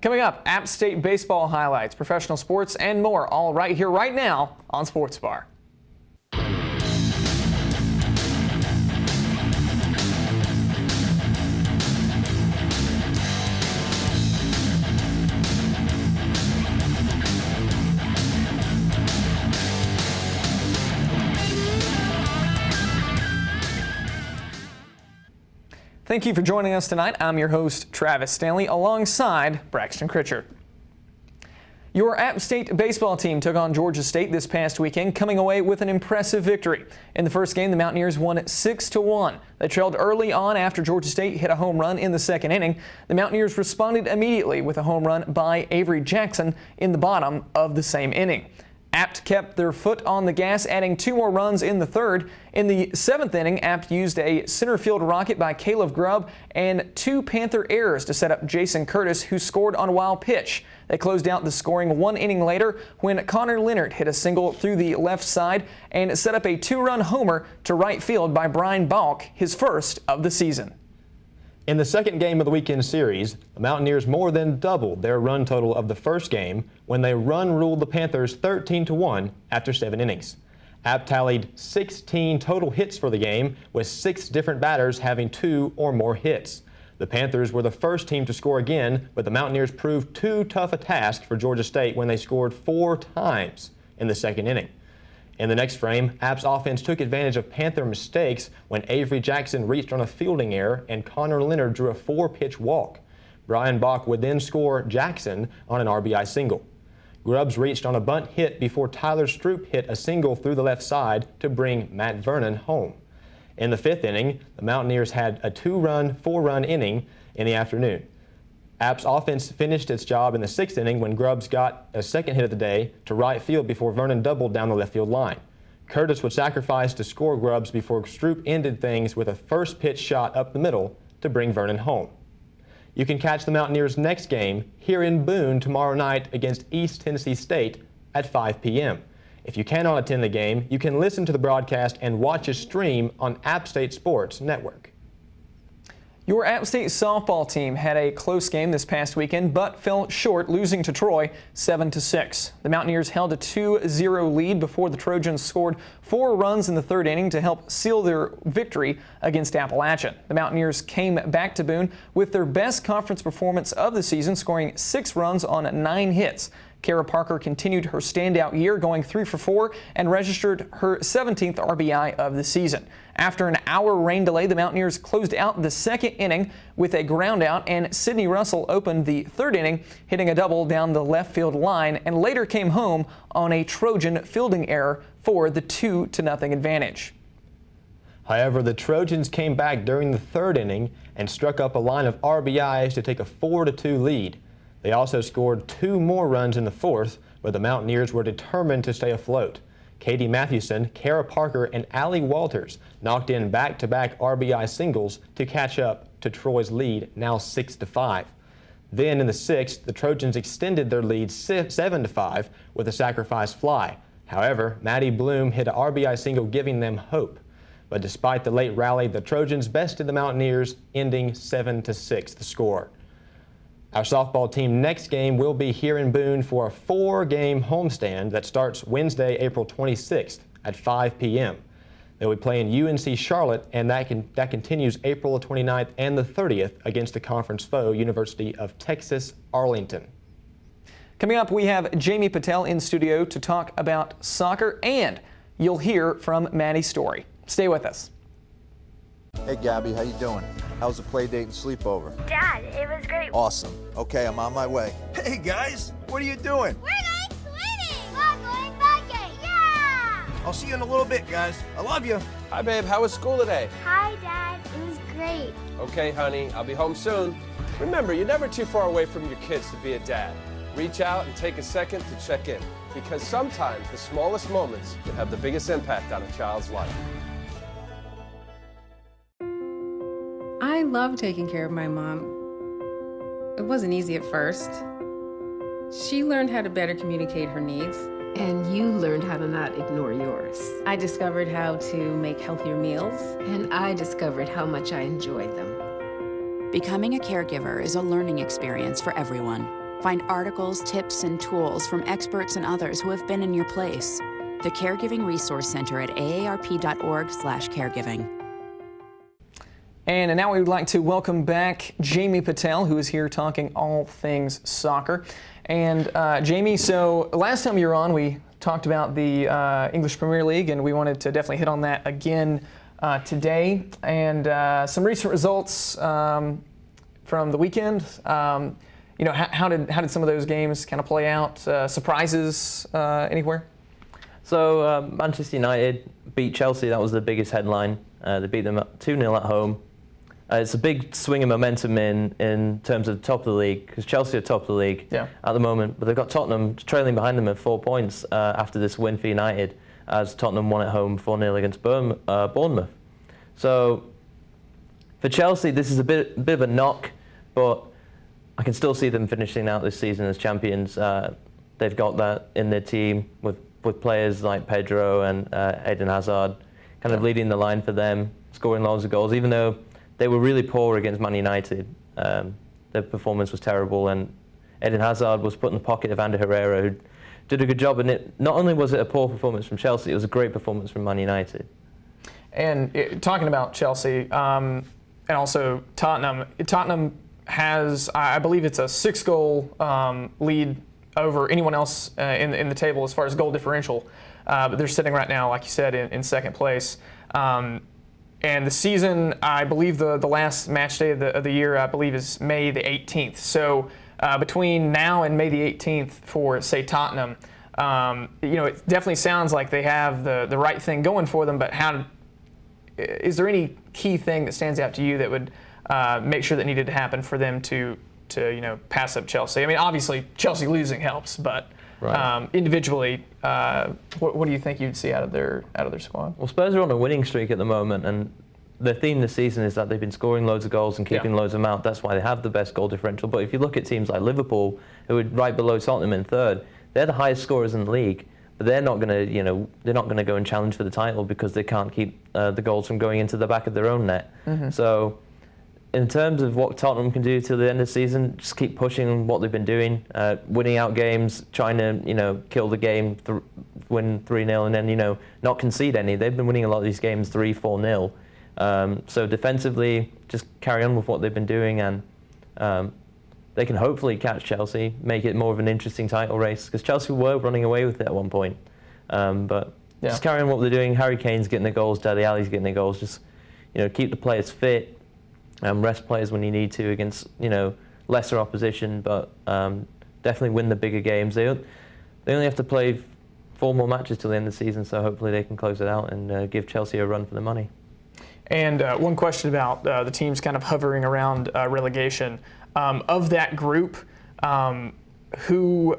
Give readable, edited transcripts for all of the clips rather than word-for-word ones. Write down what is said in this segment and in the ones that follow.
Coming up, App State baseball highlights, professional sports, and more, all right here, right now on Sports Bar. Thank you for joining us tonight. I'm your host, Travis Stanley, alongside Braxton Critchard. Your App State baseball team took on Georgia State this past weekend, coming away with an impressive victory. In the first game, the Mountaineers won 6-1. They trailed early on after Georgia State hit a home run in the second inning. The Mountaineers responded immediately with a home run by Avery Jackson in the bottom of the same inning. Apt kept their foot on the gas, adding 2 more runs in the third. In the 7th inning, Apt used a center field rocket by Caleb Grubb and 2 Panther errors to set up Jason Curtis, who scored on a wild pitch. They closed out the scoring 1 inning later when Connor Leonard hit a single through the left side and set up a 2-run homer to right field by Brian Balk, his first of the season. In the second game of the weekend series, the Mountaineers more than doubled their run total of the first game when they run-ruled the Panthers 13-1 after 7 innings. Apt tallied 16 total hits for the game, with 6 different batters having 2 or more hits. The Panthers were the first team to score again, but the Mountaineers proved too tough a task for Georgia State when they scored 4 times in the second inning. In the next frame, Apt's offense took advantage of Panther mistakes when Avery Jackson reached on a fielding error and Connor Leonard drew a 4-pitch walk. Brian Balk would then score Jackson on an RBI single. Grubbs reached on a bunt hit before Tyler Stroop hit a single through the left side to bring Matt Vernon home. In the 5th inning, the Mountaineers had a 2-run, 4-run inning in the afternoon. App's offense finished its job in the 6th inning when Grubbs got a second hit of the day to right field before Vernon doubled down the left field line. Curtis would sacrifice to score Grubbs before Stroop ended things with a first pitch shot up the middle to bring Vernon home. You can catch the Mountaineers' next game here in Boone tomorrow night against East Tennessee State at 5 p.m. If you cannot attend the game, you can listen to the broadcast and watch a stream on App State Sports Network. Your App State softball team had a close game this past weekend, but fell short, losing to Troy 7-6. The Mountaineers held a 2-0 lead before the Trojans scored 4 runs in the 3rd inning to help seal their victory against Appalachian. The Mountaineers came back to Boone with their best conference performance of the season, scoring 6 runs on 9 hits. Kara Parker continued her standout year, going 3 for 4 and registered her 17th RBI of the season. After an hour rain delay, the Mountaineers closed out the 2nd inning with a groundout, and Sydney Russell opened the 3rd inning, hitting a double down the left field line, and later came home on a Trojan fielding error for the 2-0 advantage. However, the Trojans came back during the 3rd inning and struck up a line of RBIs to take a 4-2 lead. They also scored 2 more runs in the 4th, but the Mountaineers were determined to stay afloat. Katie Mathewson, Kara Parker, and Allie Walters knocked in back-to-back RBI singles to catch up to Troy's lead, now 6-5. Then in the 6th, the Trojans extended their lead 7-5 with a sacrifice fly. However, Maddie Bloom hit an RBI single, giving them hope. But despite the late rally, the Trojans bested the Mountaineers, ending 7-6 the score. Our softball team next game will be here in Boone for a 4-game homestand that starts Wednesday, April 26th at 5 p.m. They'll be playing UNC Charlotte, and that continues April 29th and the 30th against the conference foe, University of Texas Arlington. Coming up, we have Jamie Patel in studio to talk about soccer, and you'll hear from Maddie Story. Stay with us. Hey Gabby, how you doing? How was the play date and sleepover? Dad, it was great. Awesome. Okay, I'm on my way. Hey guys, what are you doing? We're going swimming! We're going biking! Yeah! I'll see you in a little bit, guys. I love you. Hi, babe. How was school today? Hi, Dad. It was great. Okay, honey. I'll be home soon. Remember, you're never too far away from your kids to be a dad. Reach out and take a second to check in, because sometimes the smallest moments can have the biggest impact on a child's life. I love taking care of my mom. It wasn't easy at first. She learned how to better communicate her needs. And you learned how to not ignore yours. I discovered how to make healthier meals. And I discovered how much I enjoyed them. Becoming a caregiver is a learning experience for everyone. Find articles, tips, and tools from experts and others who have been in your place. The Caregiving Resource Center at aarp.org/caregiving. And now we would like to welcome back Jamie Patel, who is here talking all things soccer. And Jamie, so last time you were on, we talked about the English Premier League, and we wanted to definitely hit on that again today. And some recent results from the weekend. You know, how did some of those games kind of play out? Surprises anywhere? So Manchester United beat Chelsea. That was the biggest headline. They beat them 2-0 at home. It's a big swing of momentum in terms of the top of the league, because Chelsea are top of the league at the moment, but they've got Tottenham trailing behind them at 4 points after this win for United, as Tottenham won at home 4-0 against Bournemouth. So for Chelsea, this is a bit of a knock, but I can still see them finishing out this season as champions. They've got that in their team with players like Pedro and Eden Hazard kind of leading the line for them, scoring loads of goals, even though they were really poor against Man United. Their performance was terrible, and Eden Hazard was put in the pocket of Ander Herrera, who did a good job. And not only was it a poor performance from Chelsea, it was a great performance from Man United. And talking about Chelsea and also Tottenham has, I believe it's a 6-goal lead over anyone else in the table as far as goal differential. But they're sitting right now, like you said, in second place. And the season, I believe the last match day of the year, I believe, is May the 18th. So between now and May the 18th for, say, Tottenham, you know, it definitely sounds like they have the right thing going for them. But is there any key thing that stands out to you that would make sure that needed to happen for them to you know, pass up Chelsea? I mean, obviously Chelsea losing helps, but individually, what do you think you'd see out of their squad? Well, Spurs are on a winning streak at the moment, and the theme this season is that they've been scoring loads of goals and keeping loads of them out. That's why they have the best goal differential. But if you look at teams like Liverpool, who are right below Tottenham in third, they're the highest scorers in the league. But they're not going to, you know, go and challenge for the title because they can't keep the goals from going into the back of their own net. So, in terms of what Tottenham can do till the end of the season, just keep pushing what they've been doing, winning out games, trying to, you know, kill the game, win 3-0, and then, you know, not concede any. They've been winning a lot of these games 3-4-0. So defensively, just carry on with what they've been doing, and they can hopefully catch Chelsea, make it more of an interesting title race, because Chelsea were running away with it at one point. But just carry on what they're doing. Harry Kane's getting the goals, Dele Alli's getting the goals. Just, you know, keep the players fit. Rest players when you need to against, you know, lesser opposition, but definitely win the bigger games. They only have to play 4 more matches till the end of the season, so hopefully they can close it out and give Chelsea a run for the money. And one question about the teams kind of hovering around relegation. Of that group, who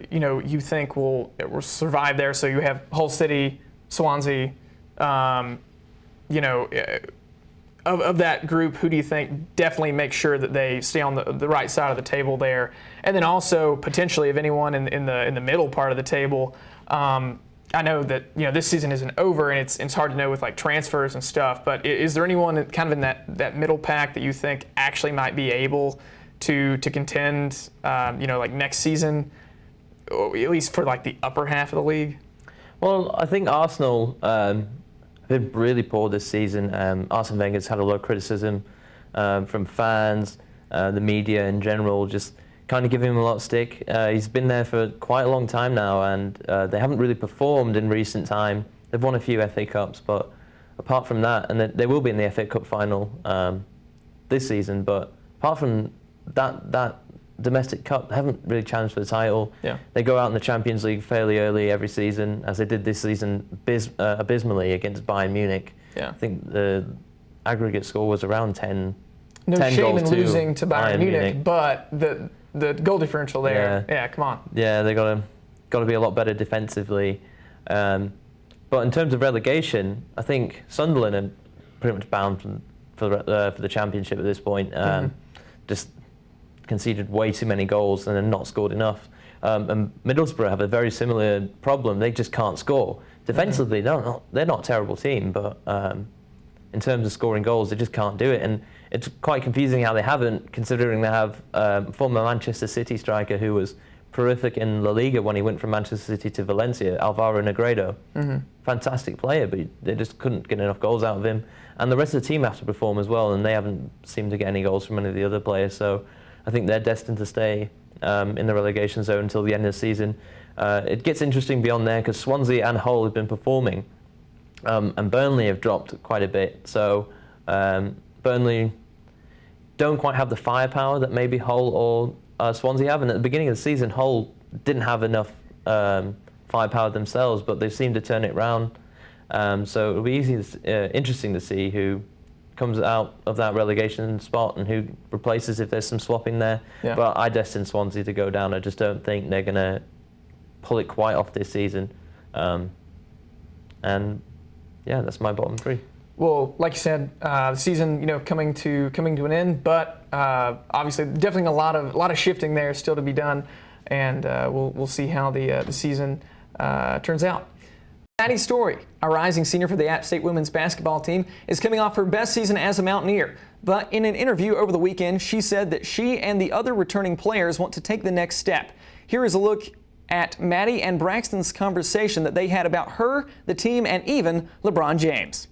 you know, you think will survive there? So you have Hull City, Swansea, you know. Of that group, who do you think definitely make sure that they stay on the right side of the table there? And then also potentially, if anyone in the middle part of the table, I know that, you know, this season isn't over, and it's hard to know with like transfers and stuff. But is there anyone kind of in that middle pack that you think actually might be able to contend, you know, like next season, or at least for like the upper half of the league? Well, I think Arsenal been really poor this season. Arsene Wenger's had a lot of criticism from fans, the media in general, just kind of giving him a lot of stick. He's been there for quite a long time now, and they haven't really performed in recent time. They've won a few FA Cups, but apart from that, and they will be in the FA Cup final this season, but apart from that domestic cup, they haven't really challenged for the title. They go out in the Champions League fairly early every season, as they did this season abysmally against Bayern Munich. I think the aggregate score was around 10 No 10 shame goals in losing to Bayern Munich, but the goal differential there, come on. Yeah, they got to be a lot better defensively. But in terms of relegation, I think Sunderland are pretty much bound for the Championship at this point. Just conceded way too many goals and then not scored enough. And Middlesbrough have a very similar problem. They just can't score. Defensively, they're not a terrible team, but in terms of scoring goals, they just can't do it. And it's quite confusing how they haven't, considering they have former Manchester City striker who was prolific in La Liga when he went from Manchester City to Valencia, Alvaro Negredo. Fantastic player, but they just couldn't get enough goals out of him. And the rest of the team have to perform as well, and they haven't seemed to get any goals from any of the other players. So I think they're destined to stay in the relegation zone until the end of the season. It gets interesting beyond there because Swansea and Hull have been performing, and Burnley have dropped quite a bit. So Burnley don't quite have the firepower that maybe Hull or Swansea have, and at the beginning of the season, Hull didn't have enough firepower themselves, but they've seemed to turn it around. So it'll be interesting to see who comes out of that relegation spot and who replaces if there's some swapping there. Yeah. But I destine Swansea to go down. I just don't think they're going to pull it quite off this season. And yeah, that's my bottom three. Well, like you said, the season, coming to an end, but obviously, definitely a lot of shifting there still to be done, and we'll see how the season turns out. Maddie Story, a rising senior for the App State women's basketball team, is coming off her best season as a Mountaineer. But in an interview over the weekend, she said that she and the other returning players want to take the next step. Here is a look at Maddie and Braxton's conversation that they had about her, the team, and even LeBron James.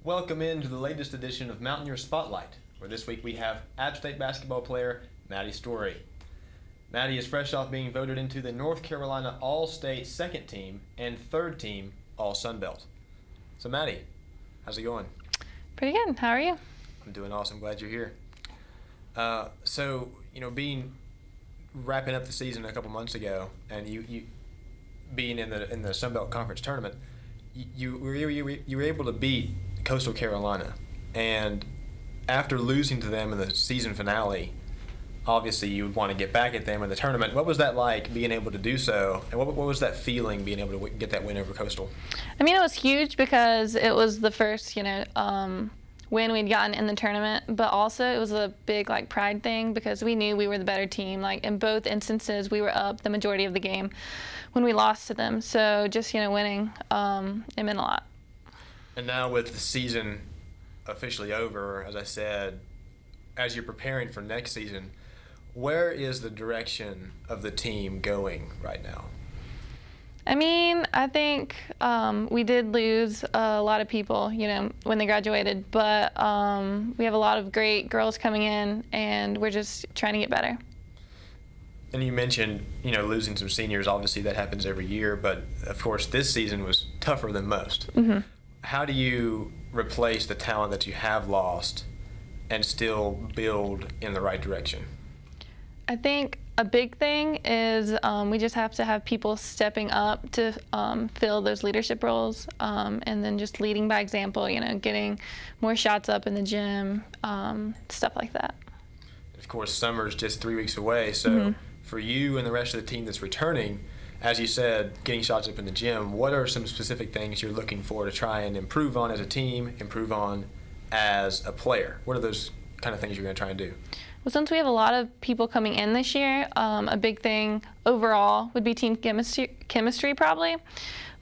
Welcome into the latest edition of Mountaineer Spotlight, where this week we have App State basketball player Maddie Story. Maddie is fresh off being voted into the North Carolina All-State second team and third team All-Sun Belt. So Maddie, how's it going? Pretty good. How are you? I'm doing awesome. Glad you're here. So, wrapping up the season a couple months ago, and you being in the Sun Belt Conference tournament, you were able to beat Coastal Carolina, and after losing to them in the season finale, obviously you would want to get back at them in the tournament. What was that like, being able to do so, and what was that feeling, being able to get that win over Coastal? I mean, it was huge because it was the first, win we'd gotten in the tournament, but also it was a big pride thing because we knew we were the better team. In both instances, we were up the majority of the game when we lost to them. So just winning, it meant a lot. And now with the season officially over, as I said, as you're preparing for next season, where is the direction of the team going right now? I mean, I think we did lose a lot of people, when they graduated, but we have a lot of great girls coming in, and we're just trying to get better. And you mentioned, losing some seniors. Obviously, that happens every year, but of course, this season was tougher than most. Mm-hmm. How do you replace the talent that you have lost and still build in the right direction? I think a big thing is we just have to have people stepping up to fill those leadership roles, and then just leading by example, getting more shots up in the gym, stuff like that. Of course, summer's just 3 weeks away, so for you and the rest of the team that's returning, as you said, getting shots up in the gym, what are some specific things you're looking for to try and improve on as a team, improve on as a player? What are those kind of things you're going to try and do? Well, since we have a lot of people coming in this year, a big thing overall would be team chemistry probably.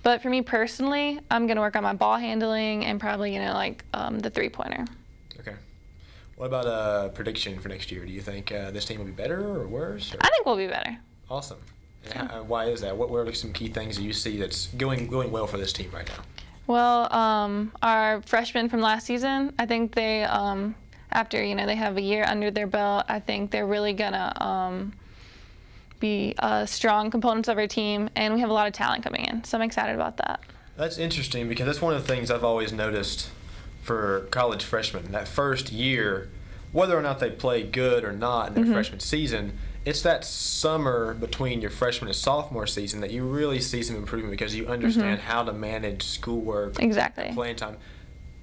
But for me personally, I'm going to work on my ball handling and probably, the three-pointer. Okay. What about a prediction for next year? Do you think this team will be better or worse? Or? I think we'll be better. Awesome. Why is that? What are some key things that you see that's going well for this team right now? Well, our freshmen from last season, I think they, after they have a year under their belt, I think they're really gonna be strong components of our team, and we have a lot of talent coming in, so I'm excited about that. That's interesting because that's one of the things I've always noticed for college freshmen. That first year, whether or not they play good or not in their freshman season, it's that summer between your freshman and sophomore season that you really see some improvement because you understand how to manage schoolwork, playing time.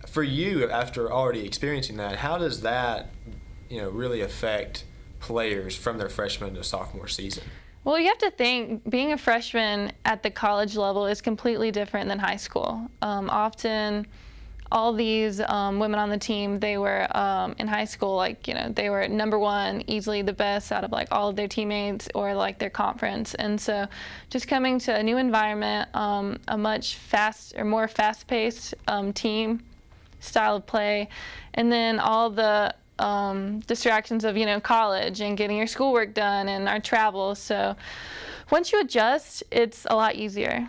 For you, after already experiencing that, how does that, really affect players from their freshman to sophomore season? Well, you have to think being a freshman at the college level is completely different than high school. Often, all these women on the team, they were in high school, like, you know, they were #1, easily the best out of like all of their teammates or like their conference. And so just coming to a new environment, a much more fast-paced team style of play, and then all the distractions of, you know, college and getting your schoolwork done and our travel. So once you adjust, it's a lot easier.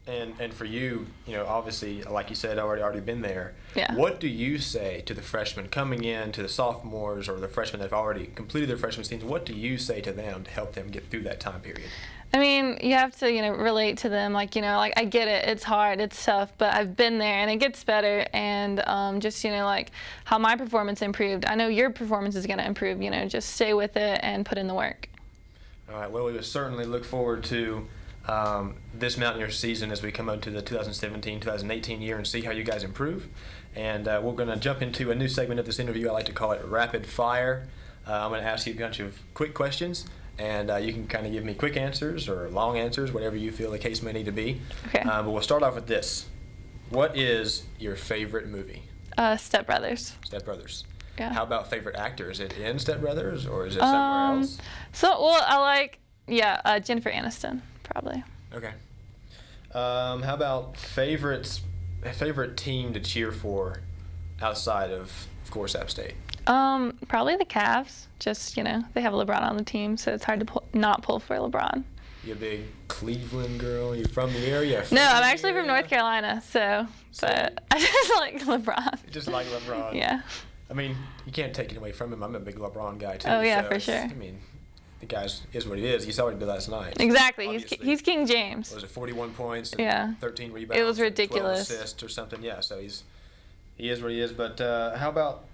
And for you, you know, obviously, like you said, already been there. Yeah. What do you say to the freshmen coming in, to the sophomores or the freshmen that have already completed their freshman season? What do you say to them to help them get through that time period? I mean, you have to, you know, relate to them. Like, you know, like I get it. It's hard. It's tough. But I've been there, and it gets better. And just, you know, like how my performance improved. I know your performance is going to improve. You know, just stay with it and put in the work. All right. Well, we will certainly look forward to this Mountaineers season as we come into the 2017-2018 year and see how you guys improve. And we're going to jump into a new segment of this interview. I like to call it Rapid Fire. I'm going to ask you a bunch of quick questions, and you can kind of give me quick answers or long answers, whatever you feel the case may need to be. Okay. But we'll start off with this. What is your favorite movie? Step Brothers. Step Brothers. Yeah. How about favorite actor? Is it in Step Brothers or is it somewhere else? Well, I like, Jennifer Aniston, probably. Okay. How about favorite team to cheer for outside of course, App State? Probably the Cavs. Just, you know, they have LeBron on the team, so it's hard to not pull for LeBron. You a big Cleveland girl? You from the area? No, I'm actually from North Carolina, but I just like LeBron. You just like LeBron? Yeah. I mean, you can't take it away from him. I'm a big LeBron guy, too. Oh, yeah, so for sure. I mean, the guy is what he is. You saw what he did last night. Exactly. He's King James. Was it 41 points and 13 rebounds? It was ridiculous. 12 assists or something. Yeah, so he is what he is. But how about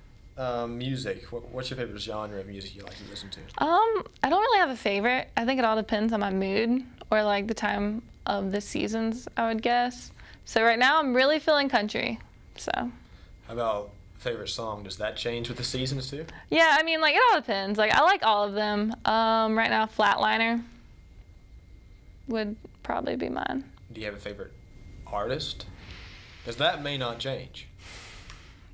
music? What's your favorite genre of music you like to listen to? I don't really have a favorite. I think it all depends on my mood or like the time of the seasons, I would guess. So right now I'm really feeling country. So. How about favorite song? Does that change with the seasons too? Yeah, I mean, like, it all depends. Like, I like all of them. Right now, Flatliner would probably be mine. Do you have a favorite artist? Because that may not change.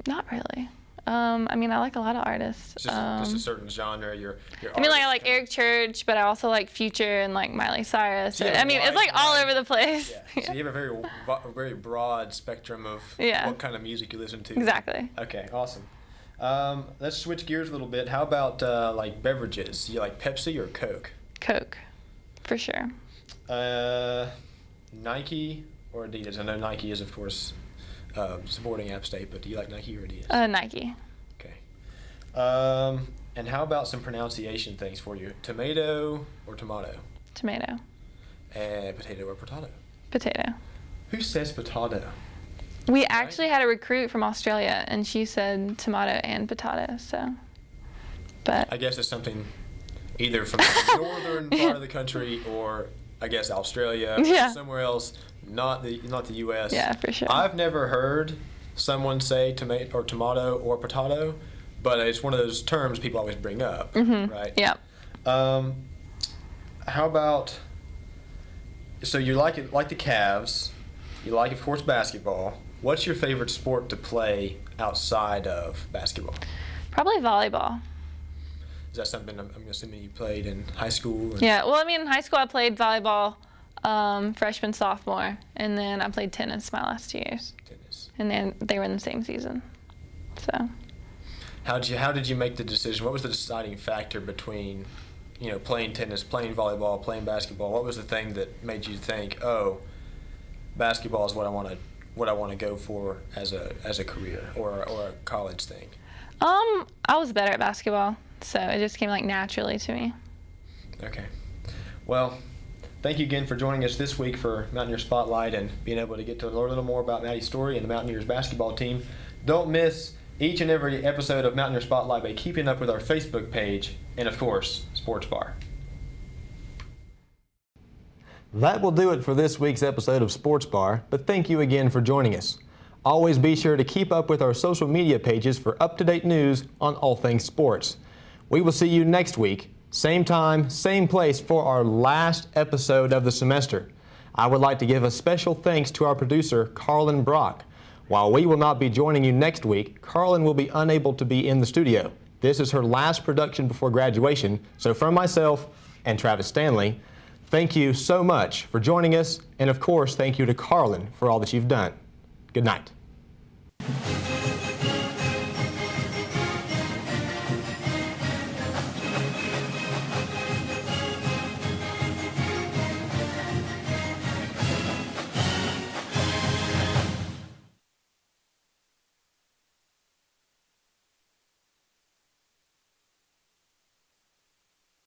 Not really. I mean, I like a lot of artists. Just a certain genre. I mean, like, I like Eric Church, but I also like Future and like Miley Cyrus. So I mean, it's like all over the place. Yeah. So you have a very broad spectrum of what kind of music you listen to. Exactly. Okay, awesome. Let's switch gears a little bit. How about like beverages? You like Pepsi or Coke? Coke, for sure. Nike or Adidas? I know Nike is, of course, supporting App State, but do you like Nike or Adidas? Nike. Okay. And how about some pronunciation things for you? Tomato or tomato? Tomato. Potato or potato? Potato. Who says potato? We actually had a recruit from Australia, and she said tomato and potato, so. But I guess it's something either from the northern part of the country or, I guess, Australia or somewhere else, not the U.S. Yeah, for sure. I've never heard someone say tomato or potato, but it's one of those terms people always bring up, right? Yeah. How about, so you like the Cavs, you like, of course, basketball. What's your favorite sport to play outside of basketball? Probably volleyball. Is that something I'm assuming you played in high school? Yeah, well, I mean, in high school I played volleyball freshman, sophomore, and then I played tennis my last 2 years. Tennis. And then they were in the same season, so. How did you make the decision? What was the deciding factor between, you know, playing tennis, playing volleyball, playing basketball? What was the thing that made you think, oh, basketball is what I want to go for as a career or a college thing? I was better at basketball, so it just came like naturally to me. Okay. Well, thank you again for joining us this week for Mountaineer Spotlight and being able to get to learn a little more about Maddie's story and the Mountaineers basketball team. Don't miss each and every episode of Mountaineer Spotlight by keeping up with our Facebook page and, of course, Sports Bar. That will do it for this week's episode of Sports Bar, but thank you again for joining us. Always be sure to keep up with our social media pages for up-to-date news on all things sports. We will see you next week, same time, same place for our last episode of the semester. I would like to give a special thanks to our producer, Carlin Brock. While we will not be joining you next week, Carlin will be unable to be in the studio. This is her last production before graduation, so from myself and Travis Stanley, thank you so much for joining us, and of course, thank you to Carlin for all that you've done. Good night.